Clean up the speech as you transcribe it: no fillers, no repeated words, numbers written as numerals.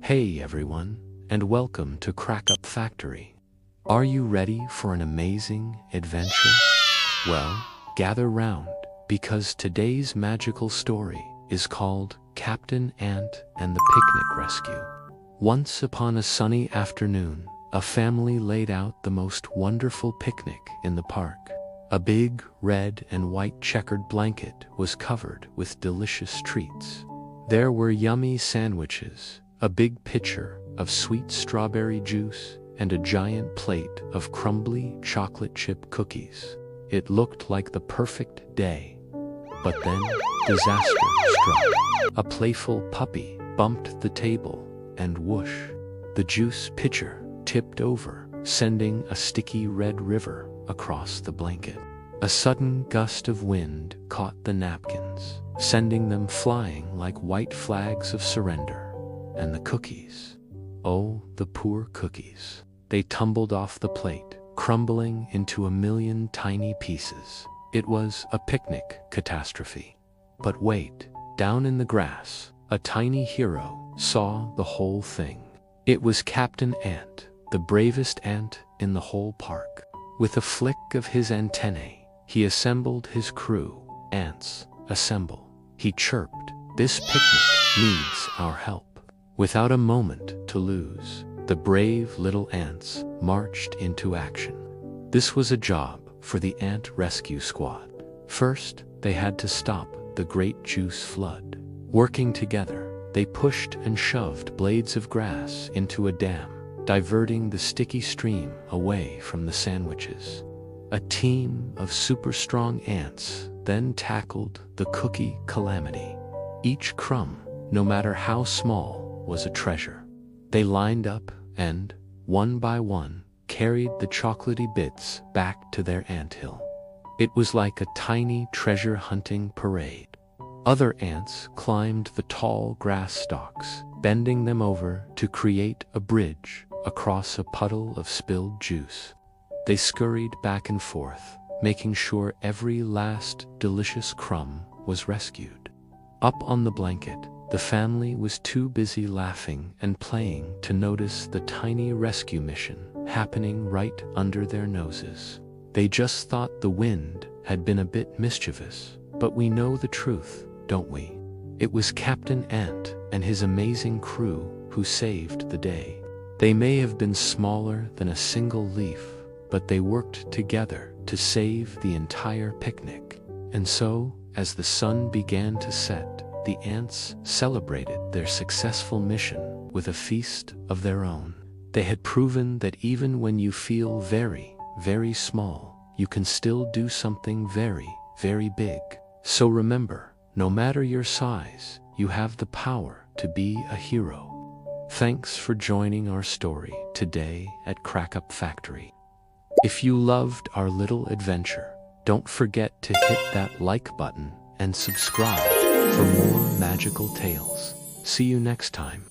Hey everyone, and welcome to Crack Up Factory. Are you ready for an amazing adventure? Well, gather round, because today's magical story is called Captain Ant and the Picnic Rescue. Once upon a sunny afternoon, a family laid out the most wonderful picnic in the park. A big red and white checkered blanket was covered with delicious treats. There were yummy sandwiches, a big pitcher of sweet strawberry juice, and a giant plate of crumbly chocolate chip cookies. It looked like the perfect day. But then, disaster struck. A playful puppy bumped the table, and whoosh, the juice pitcher tipped over, sending a sticky red river across the blanket. A sudden gust of wind caught the napkins, sending them flying like white flags of surrender. And the cookies. Oh, the poor cookies. They tumbled off the plate, crumbling into a million tiny pieces. It was a picnic catastrophe. But wait, down in the grass, a tiny hero saw the whole thing. It was Captain Ant, the bravest ant in the whole park. With a flick of his antennae, he assembled his crew. Ants, assemble. He chirped. This picnic needs our help. Without a moment to lose, the brave little ants marched into action. This was a job for the Ant Rescue Squad. First, they had to stop the great juice flood. Working together, they pushed and shoved blades of grass into a dam, diverting the sticky stream away from the sandwiches. A team of super strong ants then tackled the cookie calamity. Each crumb, no matter how small, was a treasure. They lined up and, one by one, carried the chocolatey bits back to their anthill. It was like a tiny treasure hunting parade. Other ants climbed the tall grass stalks, bending them over to create a bridge across a puddle of spilled juice. They scurried back and forth, making sure every last delicious crumb was rescued. Up on the blanket, the family was too busy laughing and playing to notice the tiny rescue mission happening right under their noses. They just thought the wind had been a bit mischievous, but we know the truth, don't we? It was Captain Ant and his amazing crew who saved the day. They may have been smaller than a single leaf, but they worked together to save the entire picnic. And so, as the sun began to set, the ants celebrated their successful mission with a feast of their own. They had proven that even when you feel very, very small, you can still do something very, very big. So remember, no matter your size, you have the power to be a hero. Thanks for joining our story today at Crack Up Factory. If you loved our little adventure, don't forget to hit that like button and subscribe for more magical tales. See you next time.